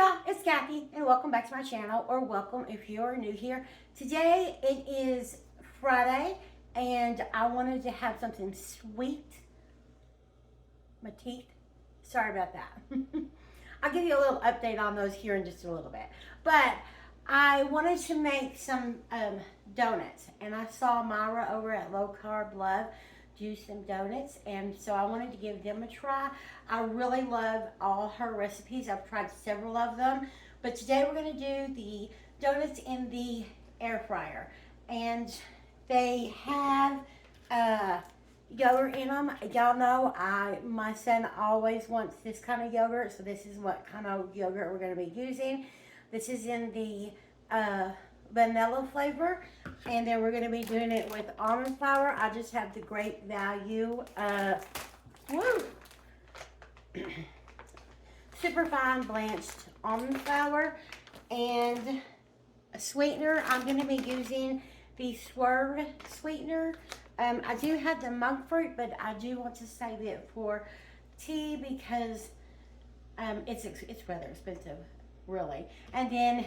y'all, it's Kathy and welcome back to my channel, or welcome if you're new here. Today it is Friday and I wanted to have something sweet. My teeth, sorry about that. I'll give you a little update on those here in just a little bit. But I wanted to make some donuts, and I saw Myra over at Low Carb Love do some donuts, and so I wanted to give them a try. I really love all her recipes. I've tried several of them, but today we're going to do the donuts in the air fryer, and they have yogurt in them. Y'all know my son always wants this kind of yogurt, so this is what kind of yogurt we're going to be using. This is in the vanilla flavor, and then we're going to be doing it with almond flour. I just have the Great Value super fine blanched almond flour, and a sweetener. I'm going to be using the Swerve sweetener. I do have the monk fruit, but I do want to save it for tea because it's rather expensive, really. And then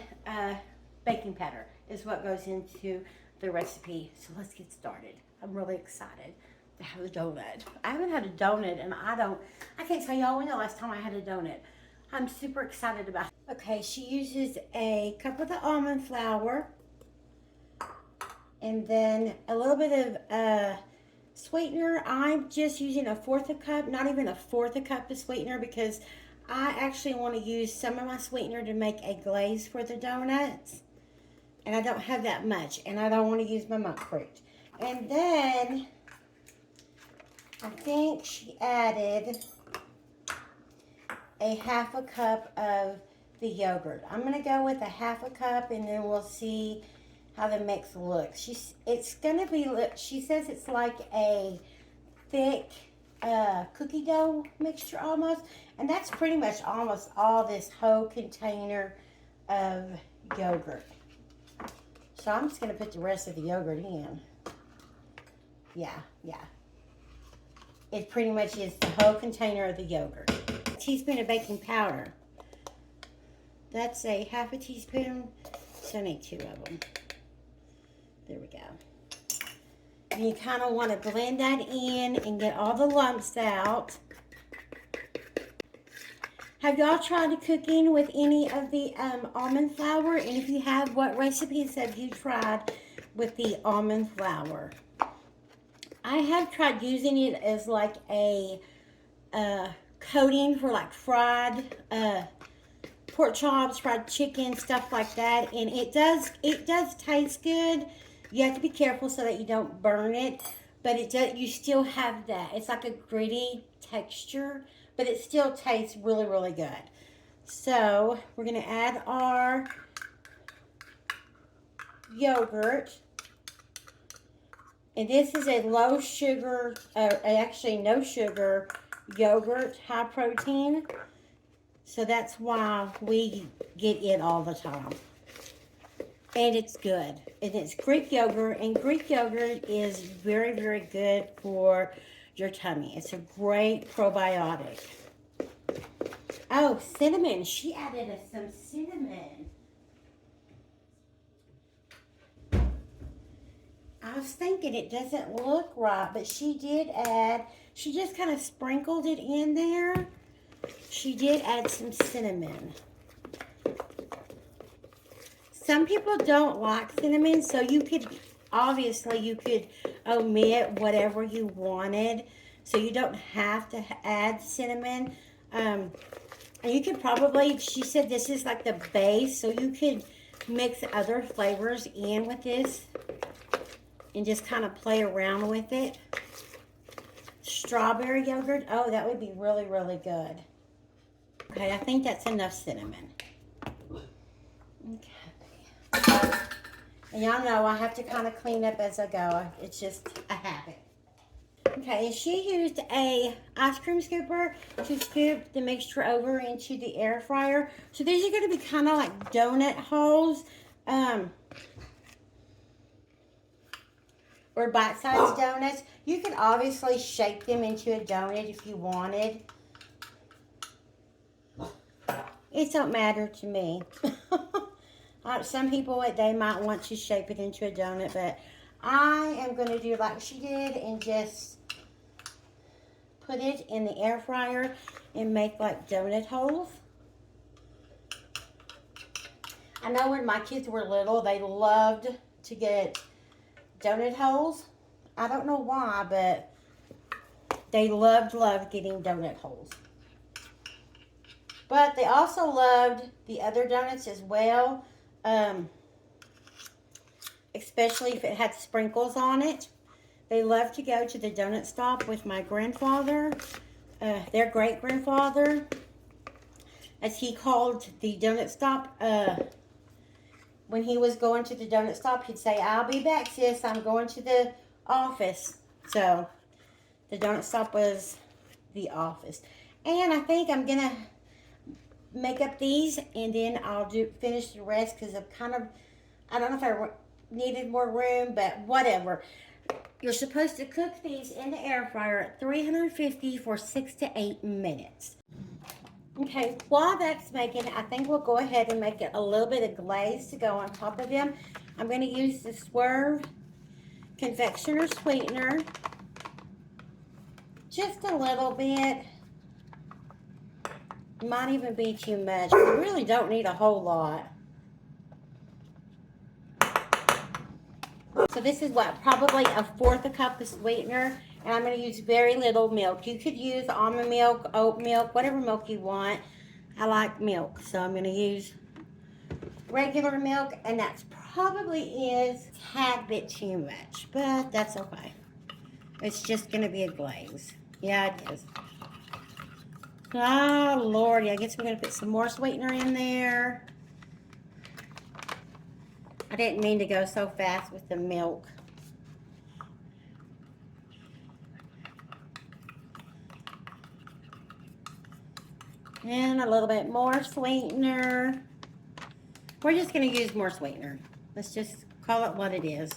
baking powder is what goes into the recipe. So let's get started. I'm really excited to have a donut. I haven't had a donut, and I can't tell y'all when the last time I had a donut. I'm super excited about it. Okay, she uses a cup of the almond flour, and then a little bit of sweetener. I'm just using a fourth a cup, not even a fourth a cup of sweetener, because I actually want to use some of my sweetener to make a glaze for the donuts. And I don't have that much, and I don't want to use my monk fruit. And then I think she added a half a cup of the yogurt. I'm going to go with a half a cup, and then we'll see how the mix looks. It's going to be, she says it's like a thick cookie dough mixture almost. And that's pretty much almost all this whole container of yogurt. So I'm just going to put the rest of the yogurt in. Yeah. It pretty much is the whole container of the yogurt. A teaspoon of baking powder. That's a half a teaspoon. So I need 2 of them. There we go. And you kind of want to blend that in and get all the lumps out. Have y'all tried cooking with any of the almond flour? And if you have, what recipes have you tried with the almond flour? I have tried using it as like a coating for like fried pork chops, fried chicken, stuff like that. And it does taste good. You have to be careful so that you don't burn it. But it does. You still have that. It's like a gritty texture, but it still tastes really, really good. So we're going to add our yogurt. And this is a low sugar, actually no sugar yogurt, high protein. So that's why we get it all the time. And it's good. And it's Greek yogurt. And Greek yogurt is very, very good for your tummy. It's a great probiotic. Oh, cinnamon. She added some cinnamon. I was thinking it doesn't look right, but she did add, she just kind of sprinkled it in there. She did add some cinnamon. Some people don't like cinnamon, so you could, obviously, you could omit whatever you wanted. So you don't have to add cinnamon. And you could probably, she said this is like the base, so you could mix other flavors in with this and just kind of play around with it. Strawberry yogurt, oh, that would be really, really good. Okay, I think that's enough cinnamon. Okay. And y'all know I have to kind of clean up as I go. It's just a habit. Okay, and she used a ice cream scooper to scoop the mixture over into the air fryer. So these are going to be kind of like donut holes. Or bite-sized donuts. You can obviously shape them into a donut if you wanted. It don't matter to me. Some people, they might want to shape it into a donut, but I am going to do like she did and just put it in the air fryer and make like donut holes. I know when my kids were little, they loved to get donut holes. I don't know why, but they loved getting donut holes. But they also loved the other donuts as well, especially if it had sprinkles on it. They loved to go to the donut stop with my grandfather, their great-grandfather, as he called the donut stop. When he was going to the donut stop, he'd say, "I'll be back, sis. I'm going to the office." So the donut stop was the office. And I think I'm going to make up these, and then I'll finish the rest because I don't know if I needed more room, but whatever. You're supposed to cook these in the air fryer at 350 for 6 to 8 minutes. Okay, while that's making, I think we'll go ahead and make it a little bit of glaze to go on top of them. I'm going to use the Swerve confectioner sweetener. Just a little bit. Might even be too much. We really don't need a whole lot. So this is probably a 1/4 cup of sweetener, and I'm going to use very little milk. You could use almond milk, oat milk, whatever milk you want. I like milk, so I'm going to use regular milk, and that's probably is a tad bit too much, but that's okay. It's just going to be a glaze. Yeah, it is. Oh, Lordy, I guess we're going to put some more sweetener in there. I didn't mean to go so fast with the milk. And a little bit more sweetener. We're just going to use more sweetener. Let's just call it what it is.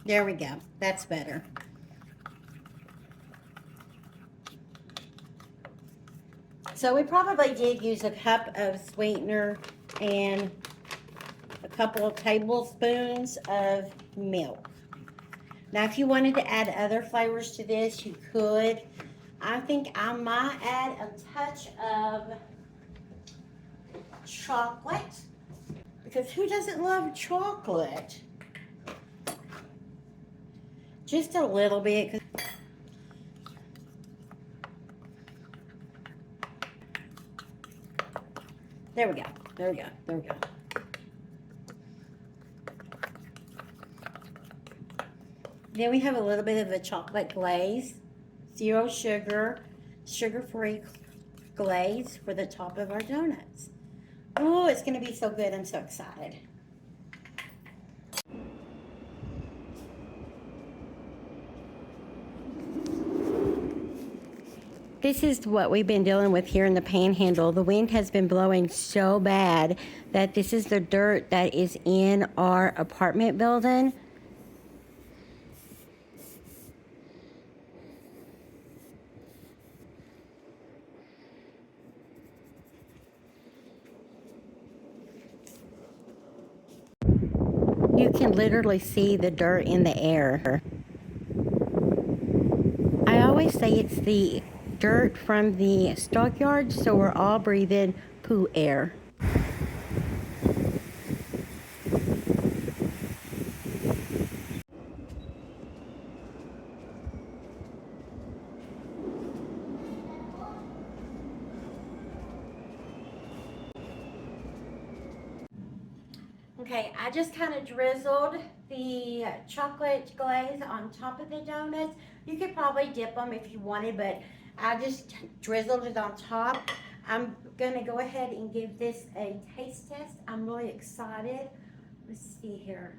There we go. That's better. So we probably did use a cup of sweetener and a couple of tablespoons of milk. Now, if you wanted to add other flavors to this, you could. I think I might add a touch of chocolate, because who doesn't love chocolate? Just a little bit. There we go. There we go. There we go. Then we have a little bit of a chocolate glaze, 0 sugar, sugar-free glaze for the top of our donuts. Oh, it's going to be so good. I'm so excited. This is what we've been dealing with here in the Panhandle. The wind has been blowing so bad that this is the dirt that is in our apartment building. You can literally see the dirt in the air. I always say it's the dirt from the stockyard, so we're all breathing poo air. Okay, I just kind of drizzled the chocolate glaze on top of the donuts. You could probably dip them if you wanted, but I just drizzled it on top. I'm going to go ahead and give this a taste test. I'm really excited. Let's see here.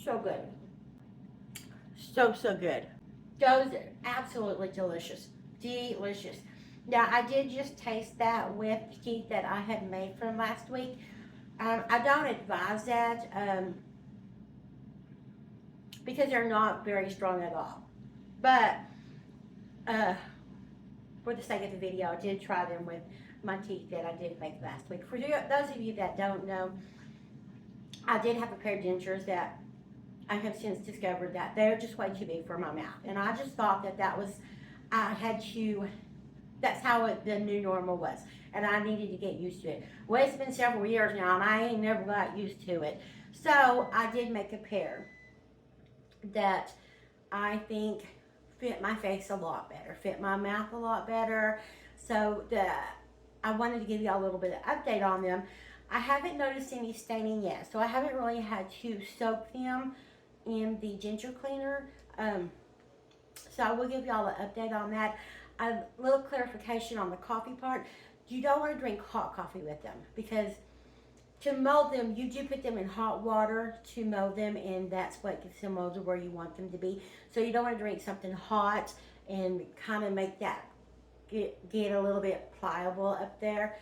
So good. So good. Those are absolutely delicious. Delicious. Now, I did just taste that with the teeth that I had made from last week. I don't advise that because they're not very strong at all. But uh, for the sake of the video, I did try them with my teeth that I did make last week. For those of you that don't know, I did have a pair of dentures that I have since discovered that they're just way too big for my mouth. And I just thought that I had to, that's how the new normal was. And I needed to get used to it. Well, it's been several years now and I ain't never got used to it. So I did make a pair that I think fit my face a lot better, fit my mouth a lot better. So I wanted to give you a little bit of update on them. I haven't noticed any staining yet, so I haven't really had to soak them in the denture cleaner. So I will give y'all an update on that. A little clarification on the coffee part. You don't want to drink hot coffee with them because to mold them, you do put them in hot water to mold them, and that's what gets them molded where you want them to be. So you don't want to drink something hot and kind of make that get a little bit pliable up there.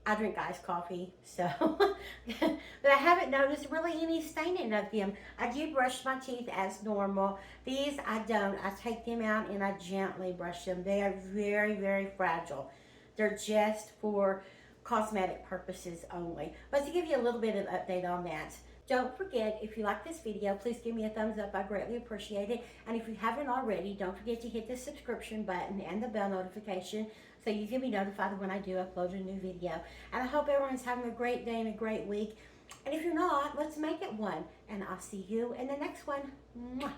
I drink iced coffee, so, but I haven't noticed really any staining of them. I do brush my teeth as normal. These I don't. I take them out and I gently brush them. They are very, very fragile. They're just for cosmetic purposes only. But to give you a little bit of update on that, don't forget, if you like this video, please give me a thumbs up. I greatly appreciate it. And if you haven't already, don't forget to hit the subscription button and the bell notification so you can be notified when I do upload a new video. And I hope everyone's having a great day and a great week. And if you're not, let's make it one. And I'll see you in the next one. Mwah.